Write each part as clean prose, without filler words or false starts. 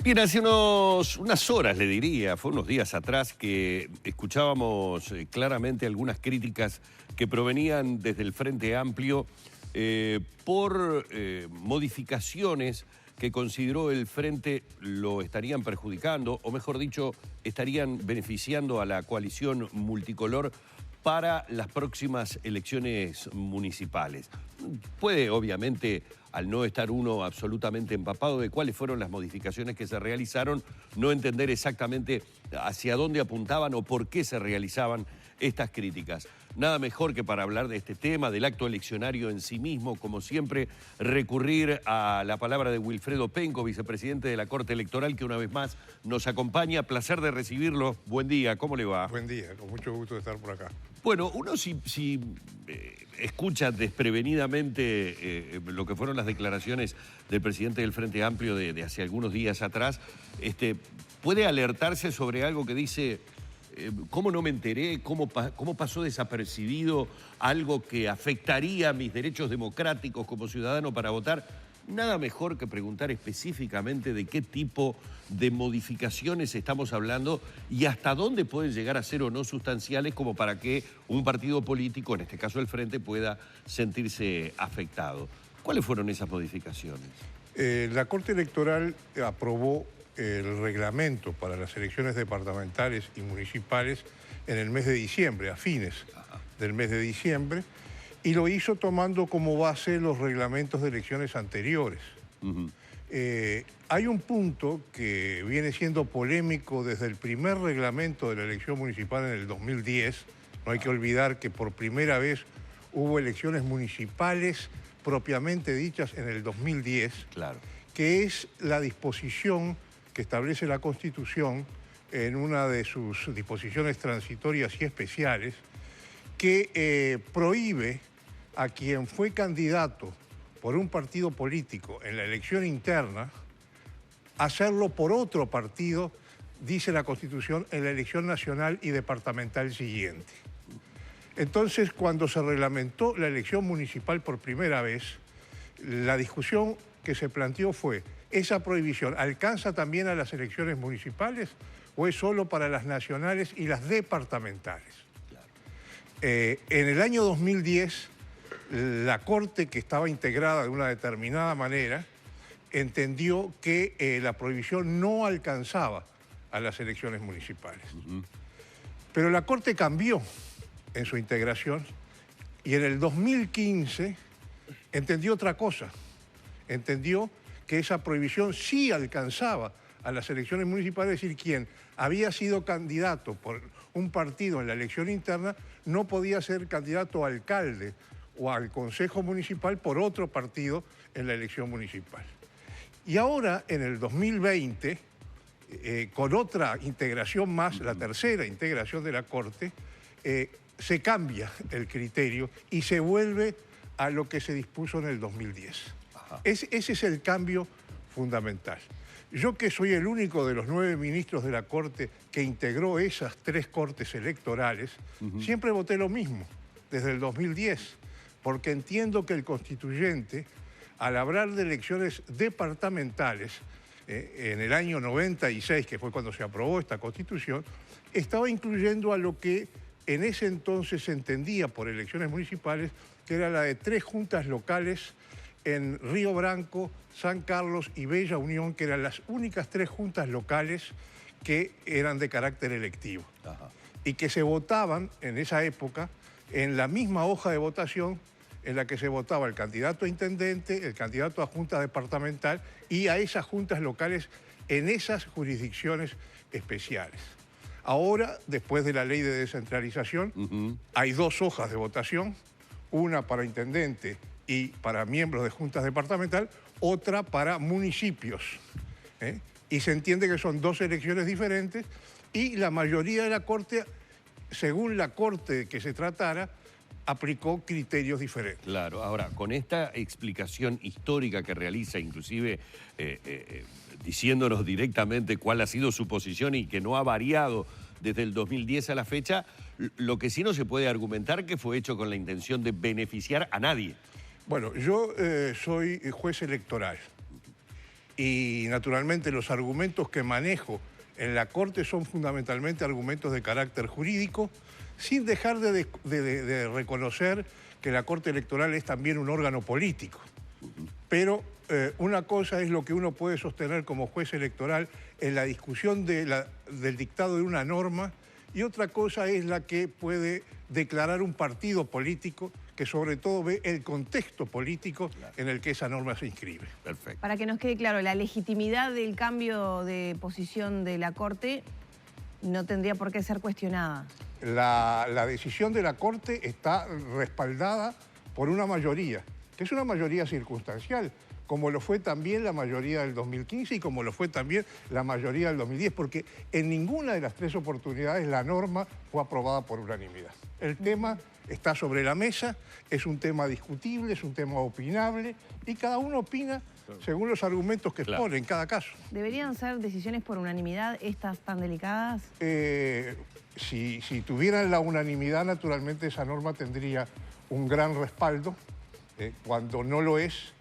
Bien, hace unas horas, le diría, fue unos días atrás, que escuchábamos claramente algunas críticas que provenían desde el Frente Amplio por modificaciones que consideró el Frente lo estarían perjudicando, o mejor dicho, estarían beneficiando a la coalición multicolor para las próximas elecciones municipales. Puede, obviamente, al no estar uno absolutamente empapado de cuáles fueron las modificaciones que se realizaron, no entender exactamente hacia dónde apuntaban o por qué se realizaban estas críticas. Nada mejor que para hablar de este tema, del acto eleccionario en sí mismo, como siempre, recurrir a la palabra de Wilfredo Penco, vicepresidente de la Corte Electoral, que una vez más nos acompaña. Placer de recibirlo. Buen día, ¿cómo le va? Buen día, con mucho gusto de estar por acá. Bueno, uno si escucha desprevenidamente lo que fueron las declaraciones del presidente del Frente Amplio de hace algunos días atrás, puede alertarse sobre algo que dice: ¿cómo no me enteré? ¿Cómo pasó desapercibido algo que afectaría mis derechos democráticos como ciudadano para votar? Nada mejor que preguntar específicamente de qué tipo de modificaciones estamos hablando y hasta dónde pueden llegar a ser o no sustanciales, como para que un partido político, en este caso el Frente, pueda sentirse afectado. ¿Cuáles fueron esas modificaciones? La Corte Electoral aprobó el reglamento para las elecciones departamentales y municipales en el mes de diciembre, a fines del mes de diciembre, y lo hizo tomando como base los reglamentos de elecciones anteriores. Hay un punto que viene siendo polémico desde el primer reglamento de la elección municipal en el 2010. No hay que olvidar que por primera vez hubo elecciones municipales propiamente dichas en el 2010, Claro. que es la disposición que establece la Constitución en una de sus disposiciones transitorias y especiales, que prohíbe a quien fue candidato por un partido político en la elección interna hacerlo por otro partido, dice la Constitución, en la elección nacional y departamental siguiente. Entonces, cuando se reglamentó la elección municipal por primera vez, la discusión que se planteó fue: ¿esa prohibición alcanza también a las elecciones municipales o es solo para las nacionales y las departamentales? Claro. En el año 2010, la Corte, que estaba integrada de una determinada manera, entendió que la prohibición no alcanzaba a las elecciones municipales. Pero la Corte cambió en su integración y en el 2015 entendió otra cosa. Entendió que esa prohibición sí alcanzaba a las elecciones municipales, es decir, quien había sido candidato por un partido en la elección interna no podía ser candidato a alcalde o al consejo municipal por otro partido en la elección municipal. Y ahora, en el 2020, con otra integración más, la tercera integración de la Corte, se cambia el criterio y se vuelve a lo que se dispuso en el 2010. Ese es el cambio fundamental. Yo, que soy el único de los 9 ministros de la Corte que integró esas 3 cortes electorales, siempre voté lo mismo, desde el 2010, porque entiendo que el constituyente, al hablar de elecciones departamentales, en el año 96, que fue cuando se aprobó esta Constitución, estaba incluyendo a lo que en ese entonces se entendía por elecciones municipales, que era la de 3 juntas locales en Río Branco, San Carlos y Bella Unión, que eran las únicas 3 juntas locales que eran de carácter electivo. Y que se votaban en esa época en la misma hoja de votación en la que se votaba el candidato a intendente, el candidato a junta departamental y a esas juntas locales en esas jurisdicciones especiales. Ahora, después de la ley de descentralización, hay 2 hojas de votación, una para intendente y para miembros de juntas departamental, otra para municipios. Y se entiende que son 2 elecciones diferentes y la mayoría de la Corte, según la Corte que se tratara, aplicó criterios diferentes. Claro, ahora, con esta explicación histórica que realiza, inclusive diciéndonos directamente cuál ha sido su posición y que no ha variado desde el 2010 a la fecha, lo que sí no se puede argumentar que fue hecho con la intención de beneficiar a nadie. Bueno, yo soy juez electoral y naturalmente los argumentos que manejo en la Corte son fundamentalmente argumentos de carácter jurídico, sin dejar de reconocer que la Corte Electoral es también un órgano político. Pero una cosa es lo que uno puede sostener como juez electoral en la discusión del dictado de una norma, y otra cosa es la que puede declarar un partido político que sobre todo ve el contexto político en el que esa norma se inscribe. Perfecto. Para que nos quede claro, la legitimidad del cambio de posición de la Corte no tendría por qué ser cuestionada. La decisión de la Corte está respaldada por una mayoría, que es una mayoría circunstancial, como lo fue también la mayoría del 2015 y como lo fue también la mayoría del 2010, porque en ninguna de las tres oportunidades la norma fue aprobada por unanimidad. El tema está sobre la mesa, es un tema discutible, es un tema opinable, y cada uno opina según los argumentos que expone en cada caso. ¿Deberían ser decisiones por unanimidad estas tan delicadas? Si tuvieran la unanimidad, naturalmente esa norma tendría un gran respaldo. Cuando no lo es,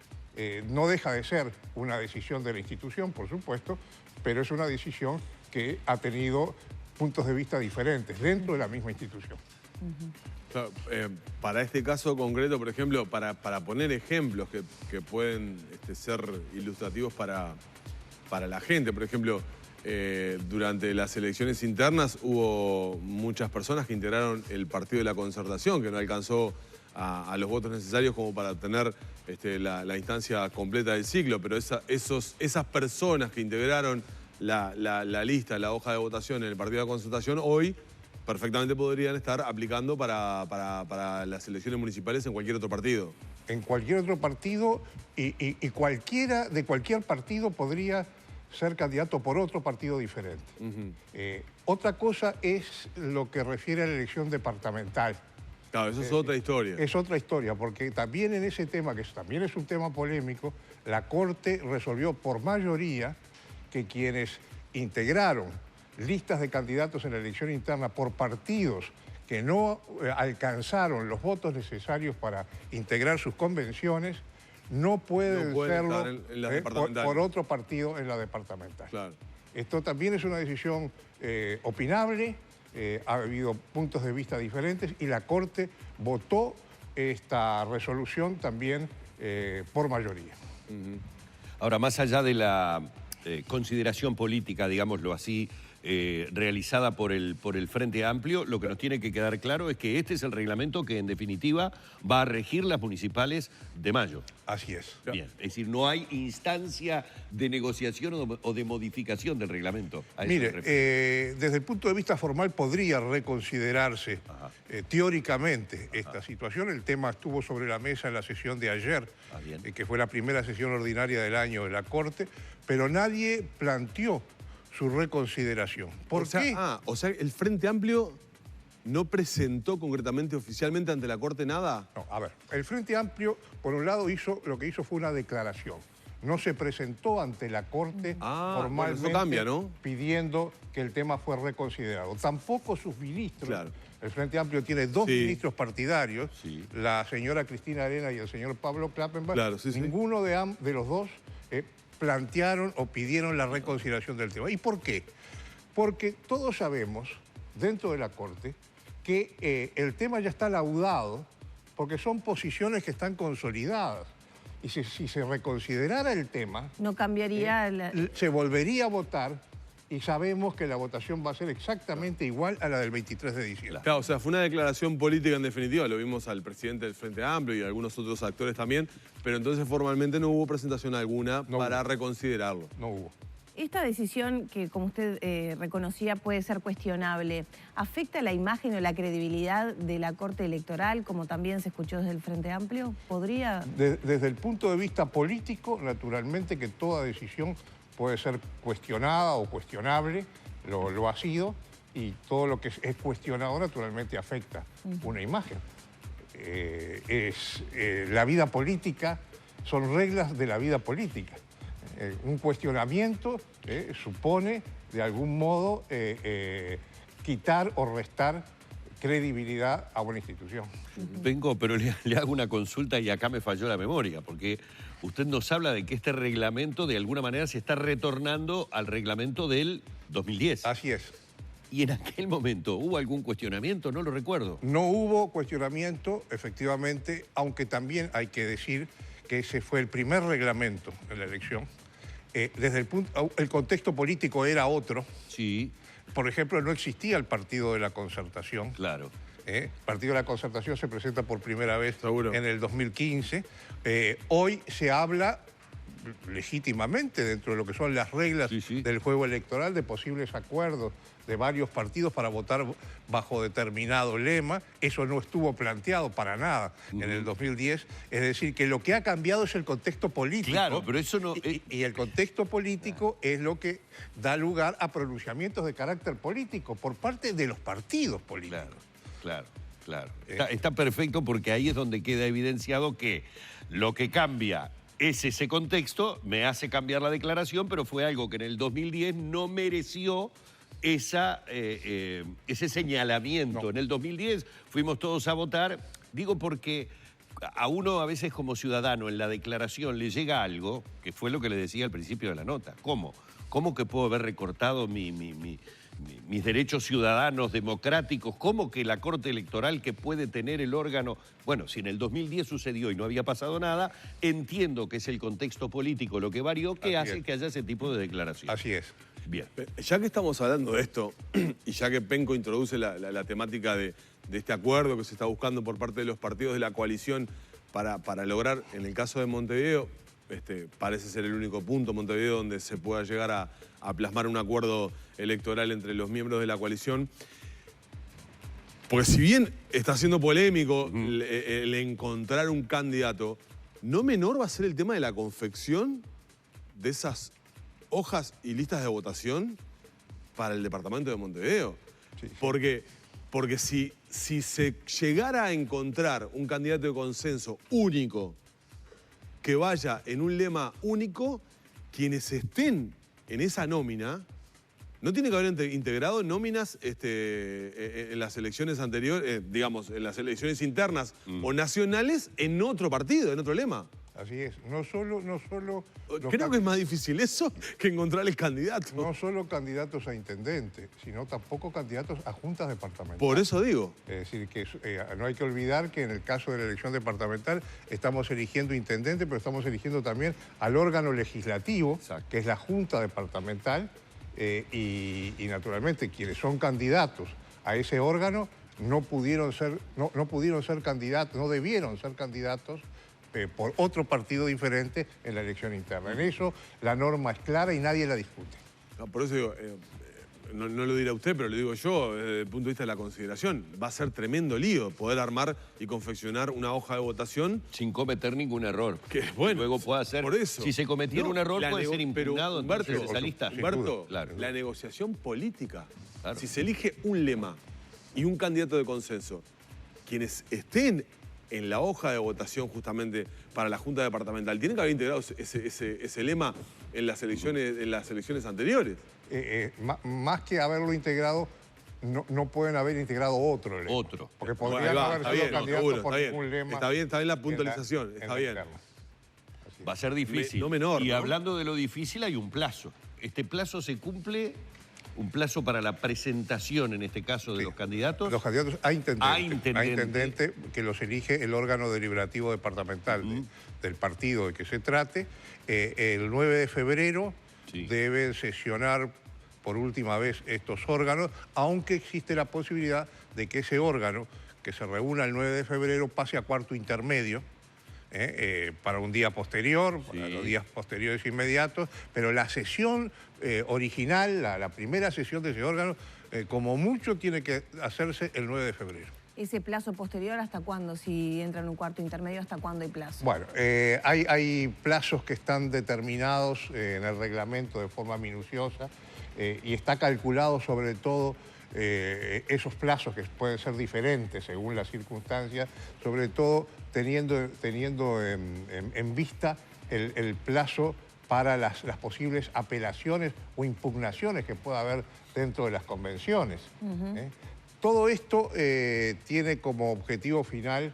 no deja de ser una decisión de la institución, por supuesto, pero es una decisión que ha tenido puntos de vista diferentes dentro de la misma institución. Claro, para este caso concreto, por ejemplo, para poner ejemplos que pueden ser ilustrativos para la gente, por ejemplo, durante las elecciones internas hubo muchas personas que integraron el Partido de la Concertación, que no alcanzó a los votos necesarios como para tener la instancia completa del ciclo, pero esas personas que integraron la lista, la hoja de votación en el Partido de la Concertación, hoy perfectamente podrían estar aplicando para las elecciones municipales en cualquier otro partido. En cualquier otro partido, y cualquiera de cualquier partido podría ser candidato por otro partido diferente. Otra cosa es lo que refiere a la elección departamental. Claro, eso es otra historia. Es otra historia, porque también en ese tema, que también es un tema polémico, la Corte resolvió por mayoría que quienes integraron listas de candidatos en la elección interna por partidos que no alcanzaron los votos necesarios para integrar sus convenciones, no pueden serlo en la por otro partido en la departamental. Claro. Esto también es una decisión opinable, ha habido puntos de vista diferentes y la Corte votó esta resolución también por mayoría. Ahora, más allá de la consideración política, digámoslo así, realizada por el Frente Amplio, lo que nos tiene que quedar claro es que este es el reglamento que en definitiva va a regir las municipales de mayo. Así es. Bien, es decir, no hay instancia de negociación o de modificación del reglamento. Mire, desde el punto de vista formal podría reconsiderarse teóricamente esta situación. El tema estuvo sobre la mesa en la sesión de ayer, que fue la primera sesión ordinaria del año de la Corte, pero nadie planteó su reconsideración. ¿Por qué? O sea, ¿el Frente Amplio no presentó concretamente, oficialmente ante la Corte nada? No, a ver, el Frente Amplio, por un lado, lo que hizo fue una declaración. No se presentó ante la Corte formalmente, eso cambia, ¿no? Pidiendo que el tema fuera reconsiderado. Tampoco sus ministros. Claro. El Frente Amplio tiene dos ministros partidarios, la señora Cristina Arena y el señor Pablo Klappenbach. Claro, Ninguno de los dos plantearon o pidieron la reconsideración del tema. ¿Y por qué? Porque todos sabemos, dentro de la Corte, que el tema ya está laudado, porque son posiciones que están consolidadas. Y si se reconsiderara el tema, no cambiaría se volvería a votar, y sabemos que la votación va a ser exactamente igual a la del 23 de diciembre. Claro, o sea, fue una declaración política en definitiva, lo vimos al presidente del Frente Amplio y a algunos otros actores también, pero entonces formalmente no hubo presentación alguna para reconsiderarlo. No hubo. Esta decisión que, como usted reconocía, puede ser cuestionable, ¿afecta la imagen o la credibilidad de la Corte Electoral, como también se escuchó desde el Frente Amplio? ¿Podría...? Desde el punto de vista político, naturalmente que toda decisión puede ser cuestionada o cuestionable, lo ha sido, y todo lo que es cuestionado naturalmente afecta una imagen. La vida política, son reglas de la vida política. Un cuestionamiento supone, de algún modo, quitar o restar credibilidad a una institución. Vengo, pero le hago una consulta y acá me falló la memoria, porque usted nos habla de que este reglamento de alguna manera se está retornando al reglamento del 2010. Así es. Y en aquel momento, ¿hubo algún cuestionamiento? No lo recuerdo. No hubo cuestionamiento, efectivamente, aunque también hay que decir que ese fue el primer reglamento de la elección. Desde el contexto político era otro. Sí. Por ejemplo, no existía el Partido de la Concertación. Claro. El Partido de la Concertación se presenta por primera vez Seguro. en el 2015. Hoy se habla legítimamente, dentro de lo que son las reglas del juego electoral, de posibles acuerdos de varios partidos para votar bajo determinado lema. Eso no estuvo planteado para nada en el 2010. Es decir, que lo que ha cambiado es el contexto político. Claro, pero eso no... Y el contexto político es lo que da lugar a pronunciamientos de carácter político por parte de los partidos políticos. Claro. Está perfecto, porque ahí es donde queda evidenciado que lo que cambia es ese contexto, me hace cambiar la declaración, pero fue algo que en el 2010 no mereció ese señalamiento. No. En el 2010 fuimos todos a votar, digo porque a uno a veces como ciudadano en la declaración le llega algo, que fue lo que le decía al principio de la nota. ¿Cómo? ¿Cómo que puedo haber recortado mis derechos ciudadanos democráticos? ¿Cómo que la Corte Electoral, que puede tener el órgano? Bueno, si en el 2010 sucedió y no había pasado nada, entiendo que es el contexto político lo que varió, que hace que haya ese tipo de declaración. Así es. Bien. Ya que estamos hablando de esto, y ya que Penco introduce la temática de este acuerdo que se está buscando por parte de los partidos de la coalición para lograr, en el caso de Montevideo, parece ser el único punto, Montevideo, donde se pueda llegar a plasmar un acuerdo electoral entre los miembros de la coalición. Porque si bien está siendo polémico el encontrar un candidato, no menor va a ser el tema de la confección de esas hojas y listas de votación para el departamento de Montevideo. Sí. Porque si se llegara a encontrar un candidato de consenso único que vaya en un lema único, quienes estén en esa nómina, no tiene que haber integrado nóminas en las elecciones anteriores, digamos, en las elecciones internas o nacionales, en otro partido, en otro lema. Así es. No solo Creo que es más difícil eso que encontrar el candidato. No solo candidatos a intendente, sino tampoco candidatos a juntas departamentales. Por eso digo. Es decir, que no hay que olvidar que en el caso de la elección departamental estamos eligiendo intendente, pero estamos eligiendo también al órgano legislativo, que es la junta departamental, y naturalmente quienes son candidatos a ese órgano no pudieron ser candidatos, no debieron ser candidatos por otro partido diferente en la elección interna. En eso la norma es clara y nadie la discute. No, por eso digo, no lo dirá usted, pero lo digo yo, desde el punto de vista de la consideración. Va a ser tremendo lío poder armar y confeccionar una hoja de votación sin cometer ningún error. Que bueno, luego puede ser. Por eso. Si se cometiera un error, puede ser impugnado. Humberto, esa lista. Humberto, claro. La negociación política. Claro. Si se elige un lema y un candidato de consenso, quienes estén en la hoja de votación justamente para la Junta Departamental, tienen que haber integrado ese lema en las elecciones anteriores. Más que haberlo integrado, no pueden haber integrado otro lema. Otro. Porque podrían haber sido candidatos por ningún lema. Está bien la puntualización, está bien. Va a ser difícil. No menor, y ¿no? hablando de lo difícil, hay un plazo. Este plazo se cumple, un plazo para la presentación, en este caso, de los candidatos. Los candidatos a intendente. A intendente. Que los elige el órgano deliberativo departamental del partido de que se trate. El 9 de febrero deben sesionar por última vez estos órganos, aunque existe la posibilidad de que ese órgano, que se reúna el 9 de febrero, pase a cuarto intermedio, para un día posterior, para los días posteriores inmediatos, pero la sesión original, la primera sesión de ese órgano, como mucho tiene que hacerse el 9 de febrero. ¿Ese plazo posterior hasta cuándo? Si entra en un cuarto intermedio, ¿hasta cuándo hay plazo? Bueno, hay plazos que están determinados en el reglamento de forma minuciosa y está calculado sobre todo esos plazos que pueden ser diferentes según las circunstancias, sobre todo teniendo en vista el plazo para las posibles apelaciones o impugnaciones que pueda haber dentro de las convenciones. Todo esto tiene como objetivo final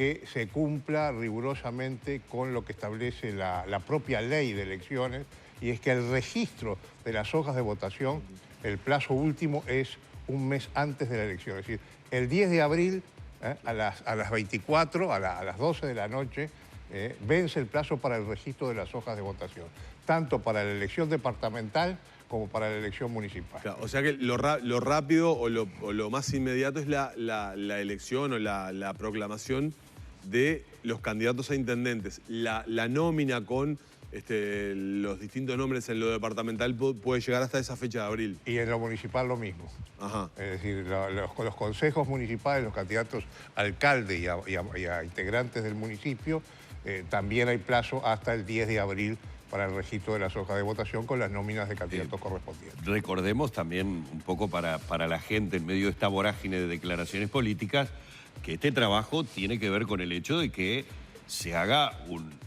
que se cumpla rigurosamente con lo que establece la propia ley de elecciones, y es que el registro de las hojas de votación, el plazo último es un mes antes de la elección. Es decir, el 10 de abril a las 24, a las 12 de la noche, vence el plazo para el registro de las hojas de votación, tanto para la elección departamental como para la elección municipal. Claro, o sea que lo rápido o lo más inmediato es la elección o la proclamación de los candidatos a intendentes. La nómina con los distintos nombres en lo departamental puede llegar hasta esa fecha de abril. Y en lo municipal lo mismo. Ajá. Es decir, los consejos municipales, los candidatos a alcalde y a integrantes del municipio, también hay plazo hasta el 10 de abril para el registro de las hojas de votación con las nóminas de candidatos correspondientes. Recordemos también un poco para la gente en medio de esta vorágine de declaraciones políticas que este trabajo tiene que ver con el hecho de que se haga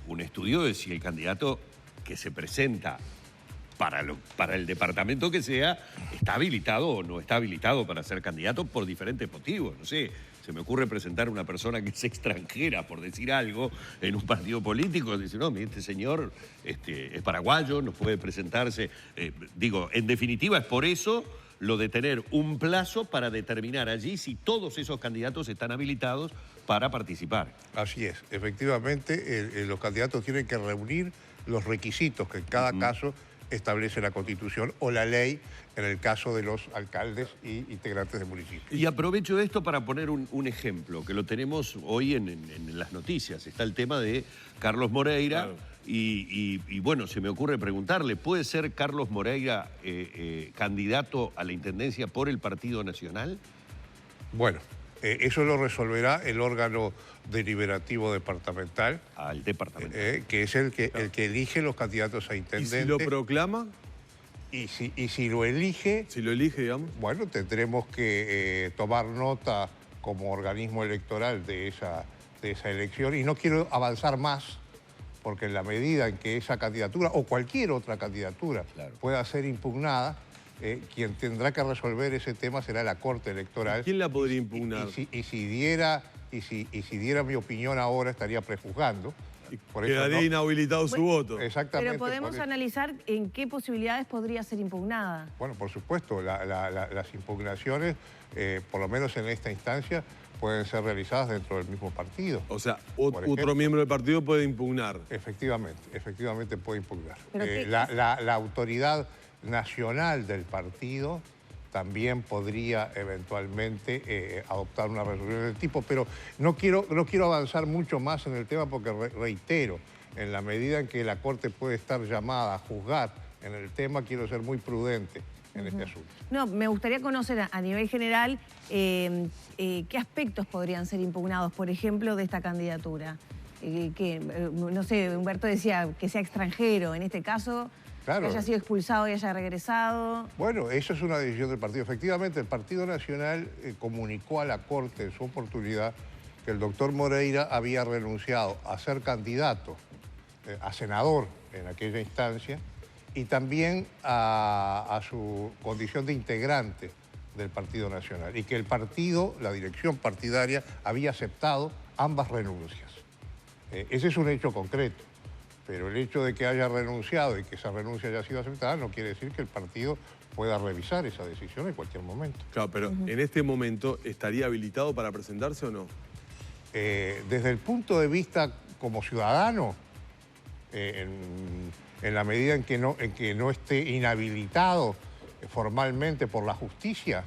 un estudio de si el candidato que se presenta para el departamento que sea está habilitado o no está habilitado para ser candidato por diferentes motivos. No sé, se me ocurre presentar a una persona que es extranjera, por decir algo, en un partido político. Dice, no, este señor es paraguayo, no puede presentarse. En definitiva, es por eso lo de tener un plazo para determinar allí si todos esos candidatos están habilitados para participar. Así es, efectivamente, los candidatos tienen que reunir los requisitos que en cada caso establece la Constitución o la ley en el caso de los alcaldes y integrantes del municipio. Y aprovecho esto para poner un ejemplo, que lo tenemos hoy en las noticias. Está el tema de Carlos Moreira. Claro. Y bueno, se me ocurre preguntarle, ¿puede ser Carlos Moreira candidato a la intendencia por el Partido Nacional? Bueno, eso lo resolverá el órgano deliberativo departamental. Al departamento. Que es el que elige los candidatos a intendente. ¿Y si lo proclama? Y si lo elige... Si lo elige, digamos. Bueno, tendremos que tomar nota como organismo electoral de esa elección. Y no quiero avanzar más, porque en la medida en que esa candidatura o cualquier otra candidatura pueda ser impugnada, quien tendrá que resolver ese tema será la Corte Electoral. ¿Quién la podría impugnar? Y si diera mi opinión ahora, estaría prejuzgando. Quedaría inhabilitado su voto. Exactamente. Pero podemos analizar en qué posibilidades podría ser impugnada. Bueno, por supuesto, las impugnaciones, por lo menos en esta instancia, pueden ser realizadas dentro del mismo partido. O sea, otro miembro del partido puede impugnar. Efectivamente puede impugnar. La autoridad nacional del partido también podría eventualmente adoptar una resolución del tipo, pero no quiero avanzar mucho más en el tema porque, reitero, en la medida en que la Corte puede estar llamada a juzgar en el tema, quiero ser muy prudente en este asunto. No, me gustaría conocer a nivel general qué aspectos podrían ser impugnados, por ejemplo, de esta candidatura. No sé, Humberto decía que sea extranjero, en este caso... Claro. Que haya sido expulsado y haya regresado. Bueno, eso es una decisión del partido. Efectivamente, el Partido Nacional comunicó a la Corte en su oportunidad que el doctor Moreira había renunciado a ser candidato a senador en aquella instancia y también a su condición de integrante del Partido Nacional, y que el partido, la dirección partidaria, había aceptado ambas renuncias. Ese es un hecho concreto. Pero el hecho de que haya renunciado y que esa renuncia haya sido aceptada no quiere decir que el partido pueda revisar esa decisión en cualquier momento. Claro, pero en este momento, ¿estaría habilitado para presentarse o no? Desde el punto de vista como ciudadano, en la medida en que no esté inhabilitado formalmente por la justicia,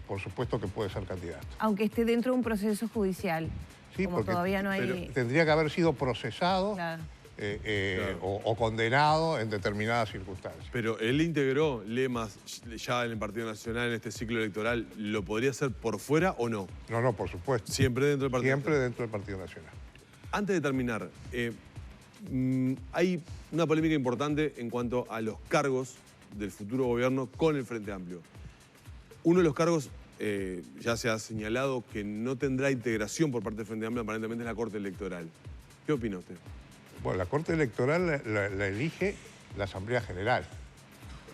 por supuesto que puede ser candidato. Aunque esté dentro de un proceso judicial. Sí, como porque todavía no hay... tendría que haber sido procesado. Claro. O condenado en determinadas circunstancias. Pero él integró lemas ya en el Partido Nacional en este ciclo electoral. ¿Lo podría hacer por fuera o no? No, por supuesto. ¿Siempre dentro del Partido Nacional? Siempre dentro del Partido Nacional. Antes de terminar, hay una polémica importante en cuanto a los cargos del futuro gobierno con el Frente Amplio. Uno de los cargos, ya se ha señalado que no tendrá integración por parte del Frente Amplio, aparentemente es la Corte Electoral. ¿Qué opina usted? Bueno, la Corte Electoral la elige la Asamblea General.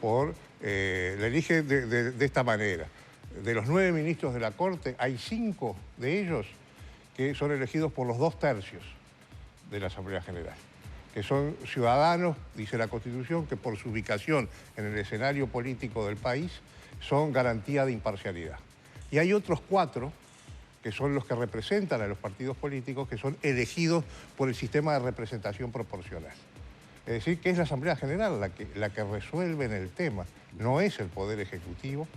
La elige de esta manera. De los 9 ministros de la Corte, hay 5 de ellos que son elegidos por los 2/3 de la Asamblea General, que son ciudadanos, dice la Constitución, que por su ubicación en el escenario político del país son garantía de imparcialidad. Y hay otros 4, que son los que representan a los partidos políticos, que son elegidos por el sistema de representación proporcional. Es decir, que es la Asamblea General la que resuelve en el tema, no es el Poder Ejecutivo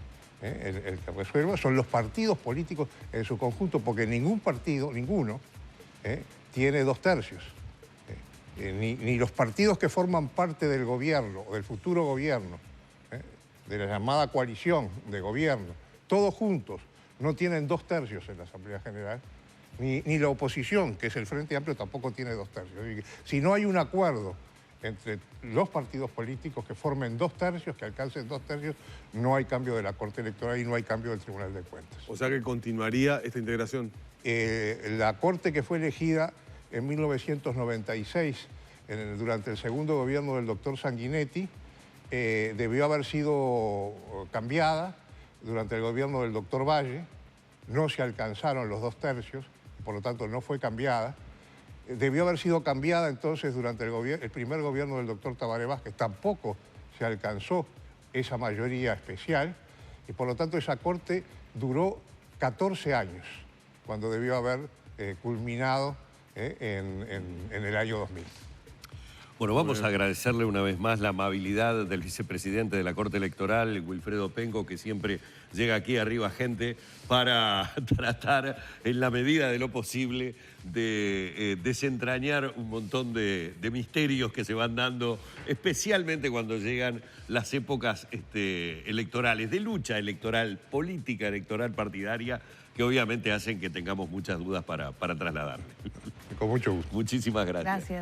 el que resuelve, son los partidos políticos en su conjunto, porque ningún partido, ninguno, tiene 2/3. Ni los partidos que forman parte del gobierno, o del futuro gobierno, de la llamada coalición de gobierno, todos juntos, no tienen 2/3 en la Asamblea General, ni la oposición, que es el Frente Amplio, tampoco tiene 2/3. Si no hay un acuerdo entre los partidos políticos que formen 2/3, que alcancen 2/3, no hay cambio de la Corte Electoral y no hay cambio del Tribunal de Cuentas. O sea que continuaría esta integración. La Corte que fue elegida en 1996, durante el segundo gobierno del doctor Sanguinetti, debió haber sido cambiada durante el gobierno del doctor Valle. No se alcanzaron los 2/3, por lo tanto no fue cambiada. Debió haber sido cambiada entonces durante el primer gobierno del doctor Tabaré Vázquez. Tampoco se alcanzó esa mayoría especial y por lo tanto esa Corte duró 14 años cuando debió haber culminado en el año 2000. Bueno, vamos a agradecerle una vez más la amabilidad del vicepresidente de la Corte Electoral, Wilfredo Penco, que siempre llega aquí arriba gente para tratar en la medida de lo posible de desentrañar un montón de misterios que se van dando, especialmente cuando llegan las épocas electorales, de lucha electoral, política electoral partidaria, que obviamente hacen que tengamos muchas dudas para trasladarle. Con mucho gusto. Muchísimas gracias. Gracias.